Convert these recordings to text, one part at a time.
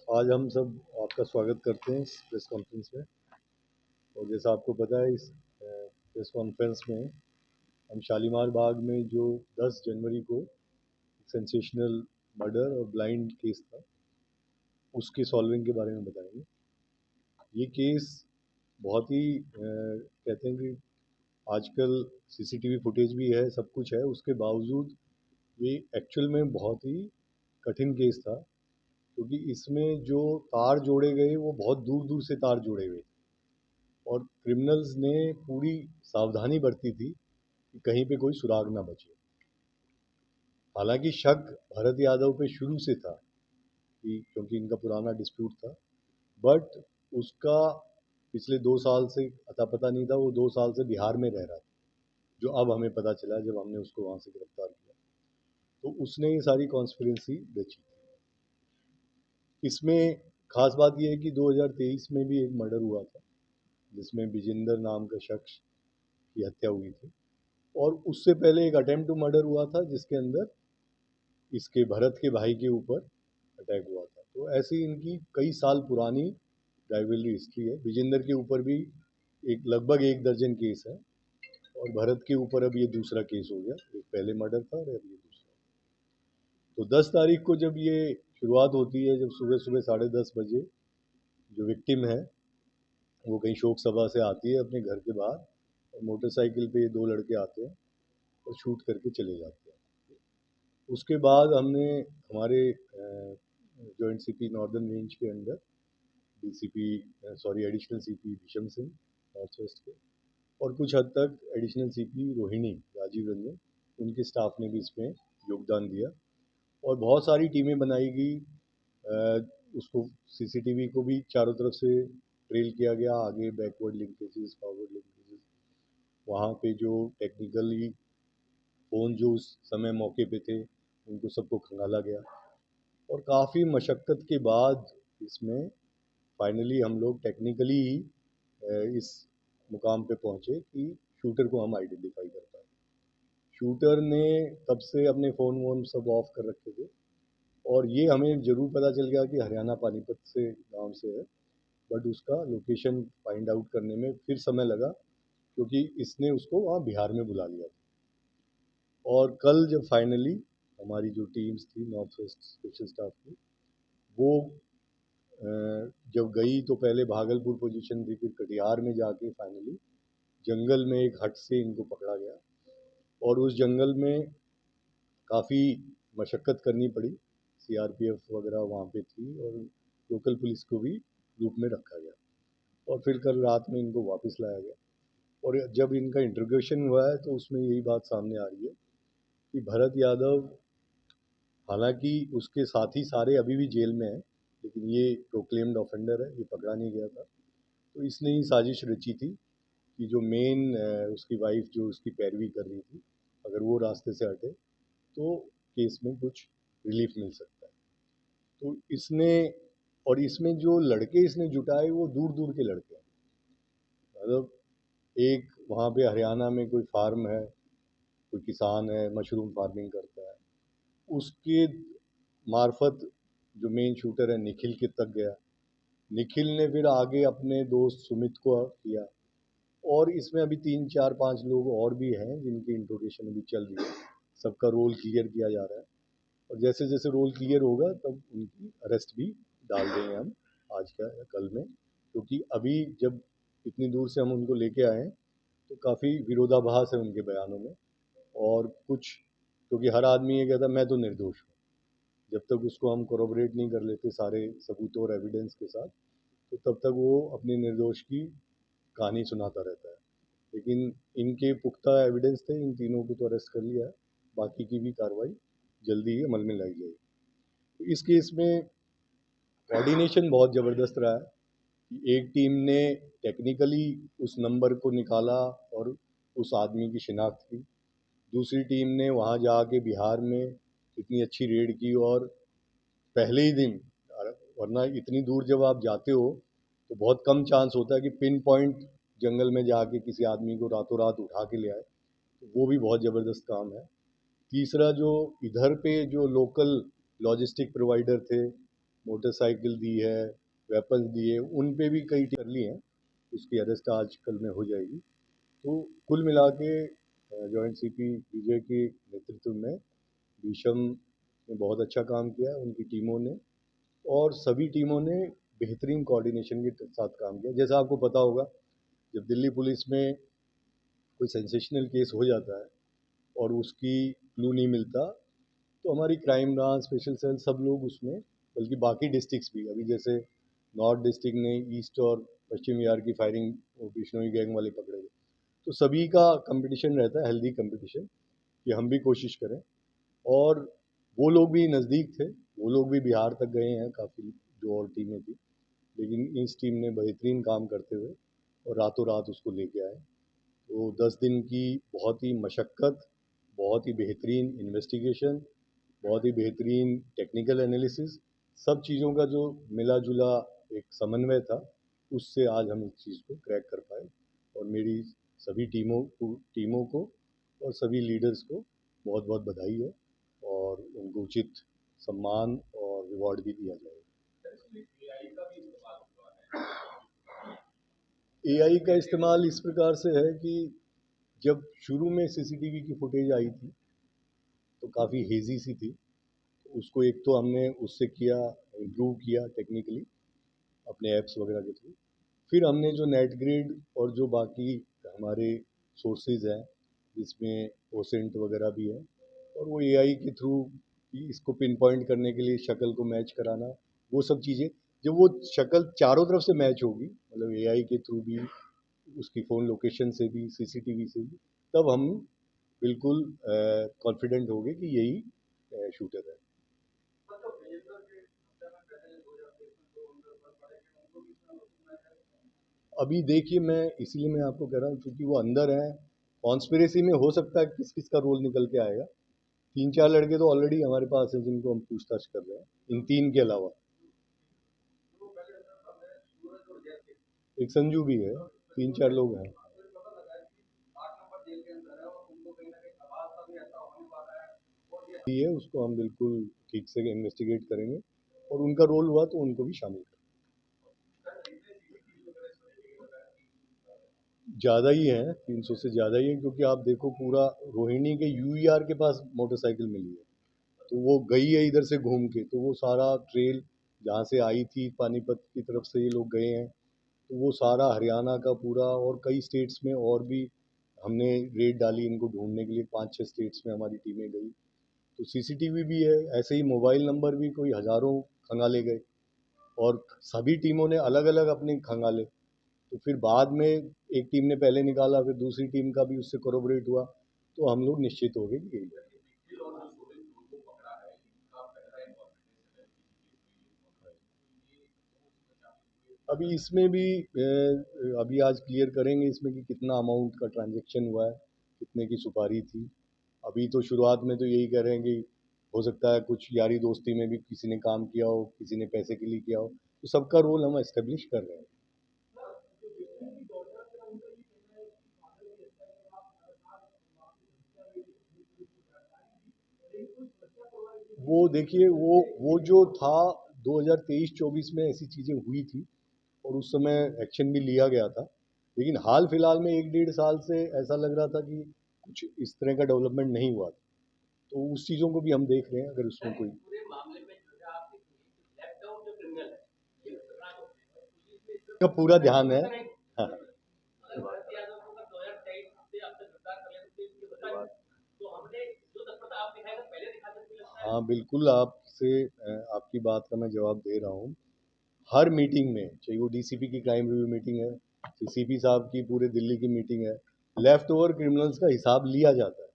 आज हम सब आपका स्वागत करते हैं इस प्रेस कॉन्फ्रेंस में। और जैसा आपको पता है, इस प्रेस कॉन्फ्रेंस में हम शालीमार बाग में जो 10 जनवरी को सेंसेशनल मर्डर और ब्लाइंड केस था, उसके सॉल्विंग के बारे में बताएंगे। ये केस बहुत ही कहते हैं कि आजकल सीसीटीवी फुटेज भी है, सब कुछ है, उसके बावजूद ये एक्चुअल में बहुत ही कठिन केस था, क्योंकि इसमें जो तार जोड़े गए वो बहुत दूर दूर से तार जोड़े हुए थे। और क्रिमिनल्स ने पूरी सावधानी बरती थी कि कहीं पे कोई सुराग ना बचे। हालांकि शक भरत यादव पे शुरू से था कि क्योंकि इनका पुराना डिस्प्यूट था, बट उसका पिछले 2 साल से अता पता नहीं था। वो 2 साल से बिहार में रह रहा था, जो अब हमें पता चला जब हमने उसको वहां से गिरफ्तार किया। तो उसने ये सारी कॉन्स्पिरेसी रची। इसमें खास बात यह है कि 2023 में भी एक मर्डर हुआ था, जिसमें विजेंदर नाम का शख्स की हत्या हुई थी। और उससे पहले एक अटेम्प्ट टू मर्डर हुआ था, जिसके अंदर इसके भरत के भाई के ऊपर अटैक हुआ था। तो ऐसी इनकी कई साल पुरानी राइवलरी हिस्ट्री है। विजेंदर के ऊपर भी एक लगभग 1 दर्जन केस है, और भरत के ऊपर अब ये दूसरा केस हो गया। एक पहले मर्डर था और अब ये दूसरा। तो 10 तारीख को जब ये शुरुआत होती है, जब सुबह सुबह 10:30 बजे जो विक्टिम है वो कहीं शोक सभा से आती है अपने घर के बाहर, और मोटरसाइकिल पे ये 2 लड़के आते हैं और शूट करके चले जाते हैं। उसके बाद हमने हमारे जॉइंट सीपी नॉर्दर्न रेंज के अंदर DCP sorry additional CP Bhisham Singh north west के, और कुछ हद तक एडिशनल सीपी रोहिणी राजीव रंजन, उनके स्टाफ ने भी इसमें योगदान दिया। और बहुत सारी टीमें बनाई गई। उसको सीसीटीवी को भी चारों तरफ से ट्रेल किया गया, आगे बैकवर्ड लिंकेजेस, फॉरवर्ड लिंकेजेस, वहाँ पे जो टेक्निकली फ़ोन जो उस समय मौके पे थे उनको सबको खंगाला गया। और काफ़ी मशक्क़त के बाद इसमें फाइनली हम लोग टेक्निकली ही इस मुकाम पे पहुँचे कि शूटर को हम आइडेंटिफाई कर पाए। शूटर ने तब से अपने फ़ोन वोन सब ऑफ कर रखे थे, और ये हमें ज़रूर पता चल गया कि हरियाणा पानीपत से गांव से है, बट उसका लोकेशन फाइंड आउट करने में फिर समय लगा, क्योंकि इसने उसको वहाँ बिहार में बुला लिया था। और कल जब फाइनली हमारी जो टीम्स थी नॉर्थ वेस्ट स्पेशल स्टाफ की, वो जब गई तो पहले भागलपुर पोजीशन थी, फिर कटिहार में जाके फाइनली जंगल में एक हट से इनको पकड़ा गया। और उस जंगल में काफ़ी मशक्क़त करनी पड़ी। सीआरपीएफ वगैरह वहाँ पे थी, और लोकल पुलिस को भी ग्रुप में रखा गया। और फिर कल रात में इनको वापस लाया गया। और जब इनका इंट्रोगेशन हुआ है तो उसमें यही बात सामने आ रही है कि भरत यादव, हालांकि उसके साथी सारे अभी भी जेल में हैं, लेकिन ये प्रोक्लेम्ड ऑफेंडर है, ये पकड़ा नहीं गया था। तो इसने ही साजिश रची थी कि जो मेन उसकी वाइफ जो उसकी पैरवी कर रही थी, अगर वो रास्ते से हटे तो केस में कुछ रिलीफ मिल सकता है। तो इसने, और इसमें जो लड़के इसने जुटाए वो दूर दूर के लड़के हैं। मतलब एक वहाँ पे हरियाणा में कोई फार्म है, कोई किसान है, मशरूम फार्मिंग करता है, उसके मार्फत जो मेन शूटर है निखिल के तक गया। निखिल ने फिर आगे अपने दोस्त सुमित को किया, और इसमें अभी 3 4 5 लोग और भी हैं जिनकी इंट्रोगेशन अभी चल रही है। सबका रोल क्लियर किया जा रहा है, और जैसे जैसे रोल क्लियर होगा तब उनकी अरेस्ट भी डाल देंगे हम आज का कल में। क्योंकि अभी जब इतनी दूर से हम उनको लेके आए हैं तो काफ़ी विरोधाभास है उनके बयानों में। और कुछ, क्योंकि हर आदमी ये कहता है मैं तो निर्दोष हूँ, जब तक उसको हम कोरोबरेट नहीं कर लेते सारे सबूतों और एविडेंस के साथ, तो तब तक वो अपने निर्दोष की कहानी सुनाता रहता है। लेकिन इनके पुख्ता एविडेंस थे, इन तीनों को तो अरेस्ट कर लिया है, बाकी की भी कार्रवाई जल्दी ही अमल में लाई जाएगी। तो इस केस में कोऑर्डिनेशन बहुत ज़बरदस्त रहा है कि एक टीम ने टेक्निकली उस नंबर को निकाला और उस आदमी की शिनाख्त की। दूसरी टीम ने वहाँ जाके बिहार में इतनी अच्छी रेड की, और पहले ही दिन, वरना इतनी दूर जब आप जाते हो तो बहुत कम चांस होता है कि पिन पॉइंट जंगल में जाके किसी आदमी को रातों रात उठा के ले आए। तो वो भी बहुत ज़बरदस्त काम है। तीसरा, जो इधर पे जो लोकल लॉजिस्टिक प्रोवाइडर थे, मोटरसाइकिल दी है, वेपन्स दिए, उन पे भी कई कर ली हैं। उसकी अरेस्ट आज कल में हो जाएगी। तो कुल मिला के जॉइंट सीपी विजय के नेतृत्व में भीषम ने बहुत अच्छा काम किया, उनकी टीमों ने, और सभी टीमों ने बेहतरीन कोऑर्डिनेशन के साथ काम किया। जैसा आपको पता होगा, जब दिल्ली पुलिस में कोई सेंसेशनल केस हो जाता है और उसकी क्लू नहीं मिलता, तो हमारी क्राइम ब्रांच, स्पेशल सेल, सब लोग उसमें, बल्कि बाकी डिस्ट्रिक्ट्स भी, अभी जैसे नॉर्थ डिस्ट्रिक्ट ने ईस्ट और पश्चिम बिहार की फायरिंग बिश्नोई गैंग वाले पकड़े गए, तो सभी का कंपटीशन रहता है, हेल्दी कंपटीशन, कि हम भी कोशिश करें। और वो लोग भी नज़दीक थे, वो लोग भी बिहार तक गए हैं काफ़ी, जो और टीमें थी, लेकिन इस टीम ने बेहतरीन काम करते हुए और रातों रात उसको लेके आए। तो 10 दिन की बहुत ही मशक्क़त, बहुत ही बेहतरीन इन्वेस्टिगेशन, बहुत ही बेहतरीन टेक्निकल एनालिसिस, सब चीज़ों का जो मिला-जुला एक समन्वय था, उससे आज हम इस चीज़ को क्रैक कर पाए। और मेरी सभी टीमों को और सभी लीडर्स को बहुत-बहुत बधाई है, और उनको उचित सम्मान और रिवॉर्ड भी दिया जाएगा। एआई का इस्तेमाल इस प्रकार से है कि जब शुरू में सीसीटीवी की फुटेज आई थी, तो काफ़ी हेज़ी सी थी। उसको एक तो हमने उससे किया, इम्प्रूव किया टेक्निकली अपने ऐप्स वगैरह के थ्रू। फिर हमने जो नेट ग्रिड और जो बाकी हमारे सोर्सेज हैं, जिसमें ओसेंट वगैरह भी है, और वो एआई के थ्रू इसको पिन पॉइंट करने के लिए शक्ल को मैच कराना, वो सब चीज़ें, जब वो शक्ल चारों तरफ से मैच होगी, मतलब एआई के थ्रू भी, उसकी फ़ोन लोकेशन से भी, सीसीटीवी से भी, तब हम बिल्कुल कॉन्फिडेंट हो गए कि यही शूटर है। अभी देखिए, मैं इसीलिए मैं आपको कह रहा हूँ, क्योंकि वो अंदर हैं, कॉन्स्पिरेसी में हो सकता है किस किस का रोल निकल के आएगा। 3-4 लड़के तो ऑलरेडी हमारे पास हैं जिनको हम पूछताछ कर रहे हैं, इन 3 के अलावा। एक संजू भी है, 3-4 लोग हैं। ये है, उसको हम बिल्कुल ठीक से इन्वेस्टिगेट करेंगे, और उनका रोल हुआ तो उनको भी शामिल करेंगे। ज़्यादा ही है, 300 से ज़्यादा ही है, क्योंकि आप देखो पूरा रोहिणी के यूईआर के पास मोटरसाइकिल मिली है, तो वो गई है इधर से घूम के, तो वो सारा ट्रेल जहाँ से आई थी पानीपत की तरफ से ये लोग गए हैं, तो वो सारा हरियाणा का पूरा और कई स्टेट्स में और भी हमने रेड डाली इनको ढूंढने के लिए। 5-6 स्टेट्स में हमारी टीमें गई, तो सीसीटीवी भी है, ऐसे ही मोबाइल नंबर भी कोई हज़ारों खंगाले गए, और सभी टीमों ने अलग अलग अपने खंगाले। तो फिर बाद में एक टीम ने पहले निकाला, फिर दूसरी टीम का भी उससे कोरोबरेट हुआ, तो हम लोग निश्चित हो गए कि यही है। अभी इसमें भी अभी आज क्लियर करेंगे इसमें कि कितना अमाउंट का ट्रांजैक्शन हुआ है, कितने की सुपारी थी। अभी तो शुरुआत में तो यही कह रहे हैं कि हो सकता है कुछ यारी दोस्ती में भी किसी ने काम किया हो, किसी ने पैसे के लिए किया हो, तो सबका रोल हम एस्टेब्लिश कर रहे हैं। वो देखिए, वो जो था 2023-24 में ऐसी चीज़ें हुई थी, और उस समय एक्शन भी लिया गया था, लेकिन हाल फिलहाल में 1-1.5 साल से ऐसा लग रहा था कि कुछ इस तरह का डेवलपमेंट नहीं हुआ था, तो उस चीज़ों को भी हम देख रहे हैं, अगर उसमें कोई का पूरा ध्यान है। हाँ, हाँ बिल्कुल, आपसे आपकी बात का मैं जवाब दे रहा हूँ। हर मीटिंग में, चाहे वो डीसीपी की क्राइम रिव्यू मीटिंग है, सीपी साहब की पूरे दिल्ली की मीटिंग है, लेफ्ट ओवर क्रिमिनल्स का हिसाब लिया जाता है।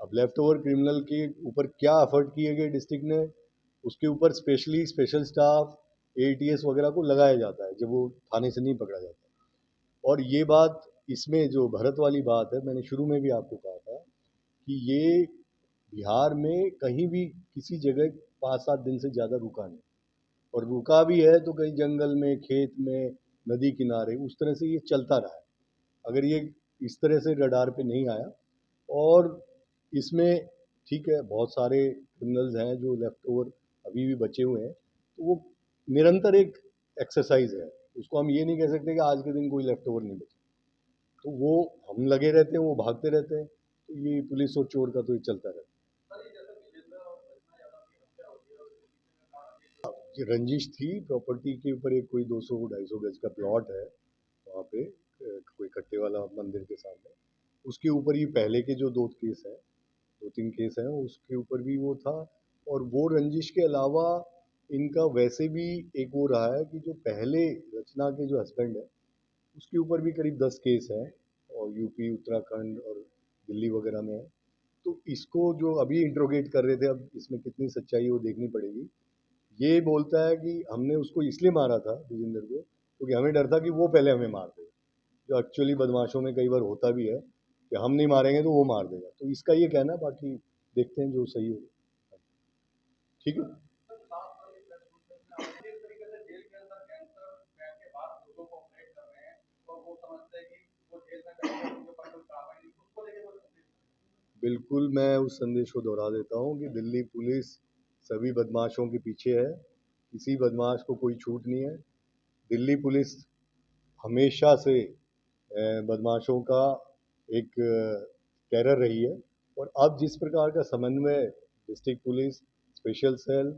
अब लेफ्ट ओवर क्रिमिनल के ऊपर क्या एफर्ट किए गए डिस्ट्रिक्ट ने, उसके ऊपर स्पेशली स्पेशल स्टाफ, एटीएस वगैरह को लगाया जाता है, जब वो थाने से नहीं पकड़ा जाता। और ये बात, इसमें जो भरत वाली बात है, मैंने शुरू में भी आपको कहा था कि ये बिहार में कहीं भी किसी जगह 5-7 दिन से ज़्यादा रुका नहीं, और रुका भी है तो कहीं जंगल में, खेत में, नदी किनारे, उस तरह से ये चलता रहा है। अगर ये इस तरह से रडार पे नहीं आया, और इसमें ठीक है, बहुत सारे क्रिमिनल्स हैं जो लेफ्ट ओवर अभी भी बचे हुए हैं, तो वो निरंतर एक एक्सरसाइज है, उसको हम ये नहीं कह सकते कि आज के दिन कोई लेफ्ट ओवर नहीं बचा। तो वो हम लगे रहते हैं, वो भागते रहते हैं, तो ये पुलिस और चोर का तो ये चलता रहता है। ये रंजिश थी प्रॉपर्टी के ऊपर, एक कोई 200-250 गज का प्लॉट है वहाँ पे, कोई कट्टे वाला मंदिर के सामने। उसके ऊपर ही पहले के जो 2 केस हैं, 2-3 केस हैं, उसके ऊपर भी वो था। और वो रंजिश के अलावा इनका वैसे भी एक वो रहा है कि जो पहले रचना के जो हस्बैंड है, उसके ऊपर भी करीब 10 केस हैं और यूपी, उत्तराखंड और दिल्ली वगैरह में है। तो इसको जो अभी इंट्रोगेट कर रहे थे, अब इसमें कितनी सच्चाई है वो देखनी पड़ेगी। ये बोलता है कि हमने उसको इसलिए मारा था विजेंद्र को, क्योंकि हमें डर था कि वो पहले हमें मार देगा, जो एक्चुअली बदमाशों में कई बार होता भी है कि हम नहीं मारेंगे तो वो मार देगा। तो इसका ये कहना है, बाकी देखते हैं जो सही हो। ठीक है। बिल्कुल, मैं उस संदेश को दोहरा देता हूँ कि दिल्ली पुलिस सभी बदमाशों के पीछे है, किसी बदमाश को कोई छूट नहीं है। दिल्ली पुलिस हमेशा से बदमाशों का एक टेरर रही है। और अब जिस प्रकार का समन्वय district police, special cell,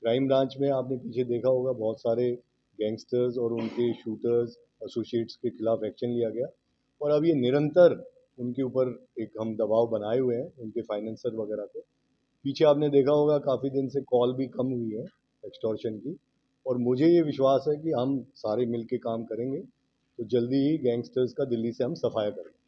crime branch में आपने पीछे देखा होगा, बहुत सारे गैंगस्टर्स और उनके शूटर्स एसोसिएट्स के खिलाफ एक्शन लिया गया। और अब ये निरंतर उनके ऊपर एक हम दबाव बनाए हुए हैं, उनके फाइनेंसर वगैरह को। पीछे आपने देखा होगा काफ़ी दिन से कॉल भी कम हुई है एक्सटॉर्शन की। और मुझे ये विश्वास है कि हम सारे मिल के काम करेंगे तो जल्दी ही गैंगस्टर्स का दिल्ली से हम सफाया करेंगे।